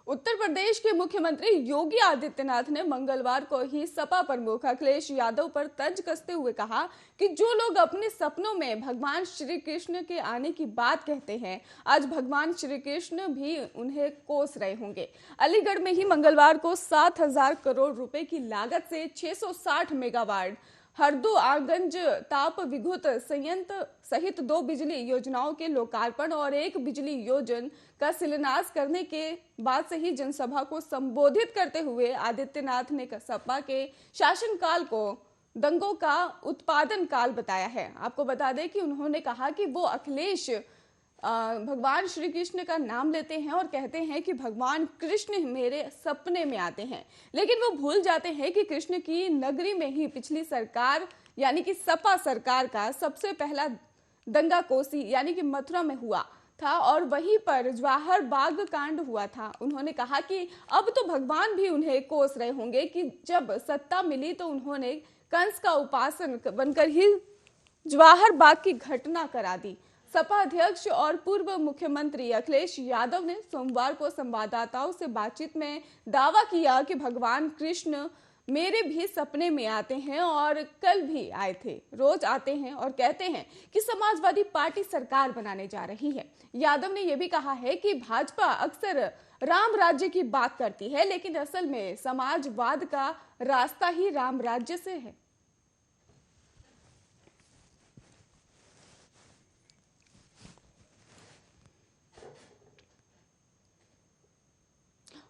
उत्तर प्रदेश के मुख्यमंत्री योगी आदित्यनाथ ने मंगलवार को ही सपा प्रमुख अखिलेश यादव पर तंज कसते हुए कहा कि जो लोग अपने सपनों में भगवान श्री कृष्ण के आने की बात कहते हैं, आज भगवान श्री कृष्ण भी उन्हें कोस रहे होंगे। अलीगढ़ में ही मंगलवार को 7,000 करोड़ रुपए की लागत से 660 मेगावाट हरदो आगंज ताप विद्युत संयंत्र सहित 2 बिजली योजनाओं के लोकार्पण और 1 बिजली योजना का शिलान्यास करने के बाद से ही जनसभा को संबोधित करते हुए आदित्यनाथ ने सपा के शासनकाल को दंगों का उत्पादन काल बताया है। आपको बता दें कि उन्होंने कहा कि वो अखिलेश भगवान श्री कृष्ण का नाम लेते हैं और कहते हैं कि भगवान कृष्ण मेरे सपने में आते हैं, लेकिन वो भूल जाते हैं कि कृष्ण की नगरी में ही पिछली सरकार यानी कि सपा सरकार का सबसे पहला दंगा कोसी यानी कि मथुरा में हुआ था और वहीं पर जवाहर बाग कांड हुआ था। उन्होंने कहा कि अब तो भगवान भी उन्हें कोस रहे होंगे कि जब सत्ता मिली तो उन्होंने कंस का उपासन बनकर ही जवाहर बाग की घटना करा दी। सपा अध्यक्ष और पूर्व मुख्यमंत्री अखिलेश यादव ने सोमवार को संवाददाताओं से बातचीत में दावा किया कि भगवान कृष्ण मेरे भी सपने में आते हैं और कल भी आए थे, रोज आते हैं और कहते हैं कि समाजवादी पार्टी सरकार बनाने जा रही है। यादव ने यह भी कहा है कि भाजपा अक्सर राम राज्य की बात करती है, लेकिन असल में समाजवाद का रास्ता ही राम राज्य से है।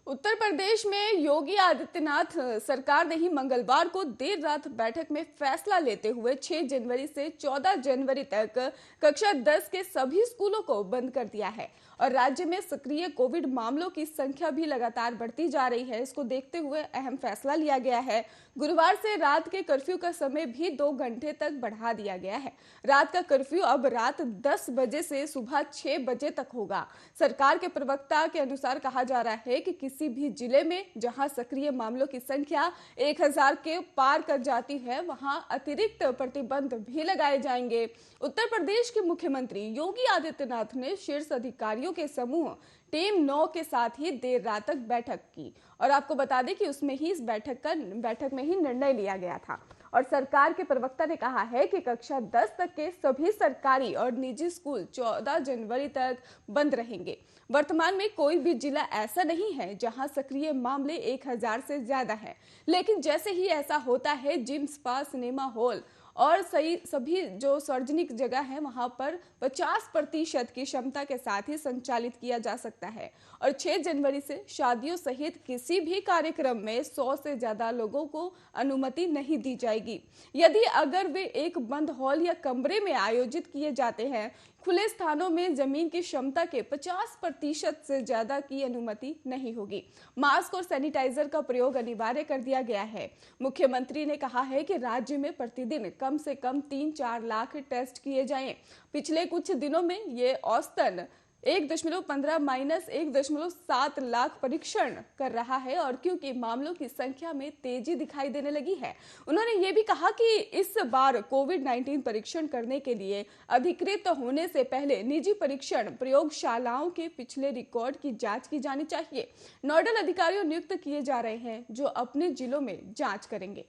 उत्तर प्रदेश में योगी आदित्यनाथ सरकार ने ही मंगलवार को देर रात बैठक में फैसला लेते हुए 6 जनवरी से 14 जनवरी तक कक्षा 10 के सभी स्कूलों को बंद कर दिया है और राज्य में सक्रिय कोविड मामलों की संख्या भी लगातार बढ़ती जा रही है। इसको देखते हुए अहम फैसला लिया गया है। गुरुवार से रात के कर्फ्यू का समय भी 2 घंटे तक बढ़ा दिया गया है। रात का कर्फ्यू अब रात 10 बजे से सुबह 6 बजे तक होगा। सरकार के प्रवक्ता के अनुसार कहा जा रहा है कि किसी भी जिले में जहां सक्रिय मामलों की संख्या 1000 के पार कर जाती है, वहां अतिरिक्त प्रतिबंध भी लगाए जाएंगे। उत्तर प्रदेश के मुख्यमंत्री योगी आदित्यनाथ ने शीर्ष अधिकारियों के समूह टीम 9 के साथ ही देर रात तक बैठक की और आपको बता दें कि उसमें ही इस बैठक में ही निर्णय लिया गया था और सरकार के प्रवक्ता ने कहा है कि कक्षा 10 तक के सभी सरकारी और निजी स्कूल 14 जनवरी तक बंद रहेंगे। वर्तमान में कोई भी जिला ऐसा नहीं है जहां सक्रिय मामले 1000 से ज्यादा है, लेकिन जैसे ही ऐसा होता है जिम, स्पा, सिनेमा हॉल और सभी जो सार्वजनिक जगह है वहां पर 50% की क्षमता के साथ ही संचालित किया जा सकता है और 6 जनवरी से शादियों सहित किसी भी कार्यक्रम में 100 से ज्यादा लोगों को अनुमति नहीं दी जाएगी। यदि अगर वे एक बंद हॉल या कमरे में आयोजित किए जाते हैं, खुले स्थानों में जमीन की क्षमता के 50% से ज्यादा की अनुमति नहीं होगी। मास्क और सैनिटाइजर का प्रयोग अनिवार्य कर दिया गया है। मुख्यमंत्री ने कहा है कि राज्य में प्रतिदिन कम से कम 3-4 लाख टेस्ट किए जाएं। पिछले कुछ दिनों में ये औसतन 1.15 - 1.7 लाख परीक्षण कर रहा है और क्योंकि मामलों की संख्या में तेजी दिखाई देने लगी है, उन्होंने ये भी कहा कि इस बार कोविड-19 परीक्षण करने के लिए अधिकृत होने से पहले निजी परीक्षण प्रयोगशालाओं के पिछले रिकॉर्ड की जांच की जानी चाहिए। नोडल अधिकारी नियुक्त किए जा रहे हैं जो अपने जिलों में जांच करेंगे।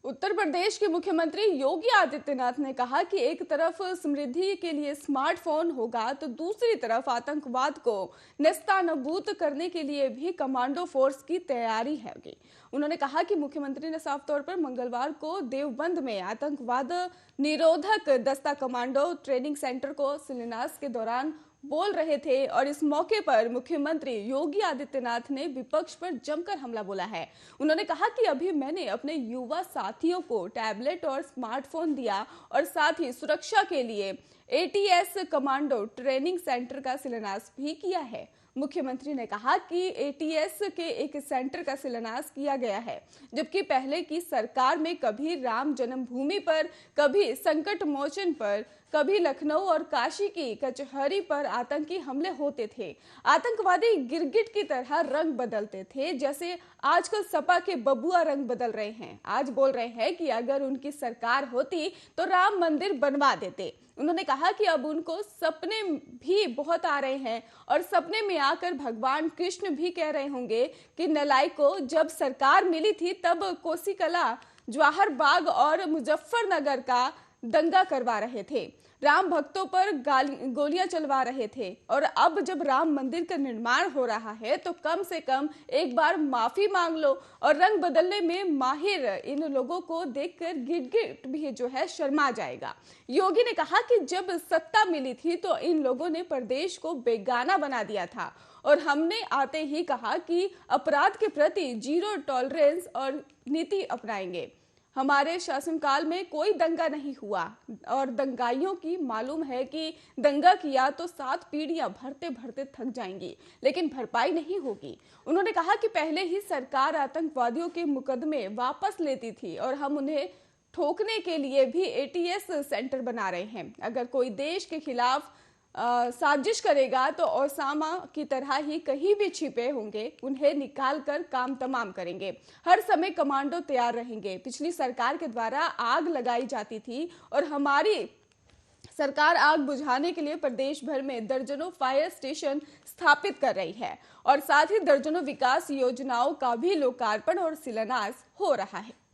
उत्तर प्रदेश के मुख्यमंत्री योगी आदित्यनाथ ने कहा कि एक तरफ समृद्धि के लिए स्मार्टफोन होगा तो दूसरी तरफ आतंकवाद को नेस्तनाबूद करने के लिए भी कमांडो फोर्स की तैयारी होगी। उन्होंने कहा कि मुख्यमंत्री ने साफ तौर पर मंगलवार को देवबंद में आतंकवाद निरोधक दस्ता कमांडो ट्रेनिंग सेंटर को शिलान्यास के दौरान बोल रहे थे और इस मौके पर मुख्यमंत्री योगी आदित्यनाथ ने विपक्ष पर जमकर हमला बोला है। उन्होंने कहा कि अभी मैंने अपने युवा साथियों को टैबलेट और स्मार्टफोन दिया और साथ ही सुरक्षा के लिए ATS कमांडो ट्रेनिंग सेंटर का शिलान्यास भी किया है। मुख्यमंत्री ने कहा कि एटीएस के एक सेंटर का शिलान्यास किया गया है, जबकि पहले की सरकार में कभी राम जन्मभूमि पर, कभी संकट मोचन पर, कभी लखनऊ और काशी की कचहरी पर आतंकी हमले होते थे। आतंकवादी गिरगिट की तरह रंग बदलते थे, जैसे आजकल सपा के बबुआ रंग बदल रहे हैं। आज बोल रहे हैं कि अगर उनकी सरकार होती तो राम मंदिर बनवा देते। उन्होंने कहा कि अब उनको सपने भी बहुत आ रहे हैं और सपने में आकर भगवान कृष्ण भी कह रहे होंगे कि नलायको, जब सरकार मिली थी तब कोसी कला, जवाहर बाग और मुजफ्फरनगर का दंगा करवा रहे थे, राम भक्तों पर गोलियां चलवा रहे थे, और अब जब राम मंदिर का निर्माण हो रहा है तो कम से कम एक बार माफी मांग लो। और रंग बदलने में माहिर इन लोगों को देखकर गिरगिट भी जो है शर्मा जाएगा। योगी ने कहा कि जब सत्ता मिली थी तो इन लोगों ने प्रदेश को बेगाना बना दिया था और हमने आते ही कहा कि अपराध के प्रति जीरो टॉलरेंस और नीति अपनाएंगे। हमारे शासनकाल में कोई दंगा नहीं हुआ और दंगाइयों की मालूम है कि दंगा किया तो 7 पीढ़ियां भरते भरते थक जाएंगी, लेकिन भरपाई नहीं होगी। उन्होंने कहा कि पहले ही सरकार आतंकवादियों के मुकदमे वापस लेती थी और हम उन्हें ठोकने के लिए भी एटीएस सेंटर बना रहे हैं। अगर कोई देश के खिलाफ साजिश करेगा तो ओसामा की तरह ही कहीं भी छिपे होंगे, उन्हें निकाल कर काम तमाम करेंगे। हर समय कमांडो तैयार रहेंगे। पिछली सरकार के द्वारा आग लगाई जाती थी और हमारी सरकार आग बुझाने के लिए प्रदेश भर में दर्जनों फायर स्टेशन स्थापित कर रही है और साथ ही दर्जनों विकास योजनाओं का भी लोकार्पण और शिलान्यास हो रहा है।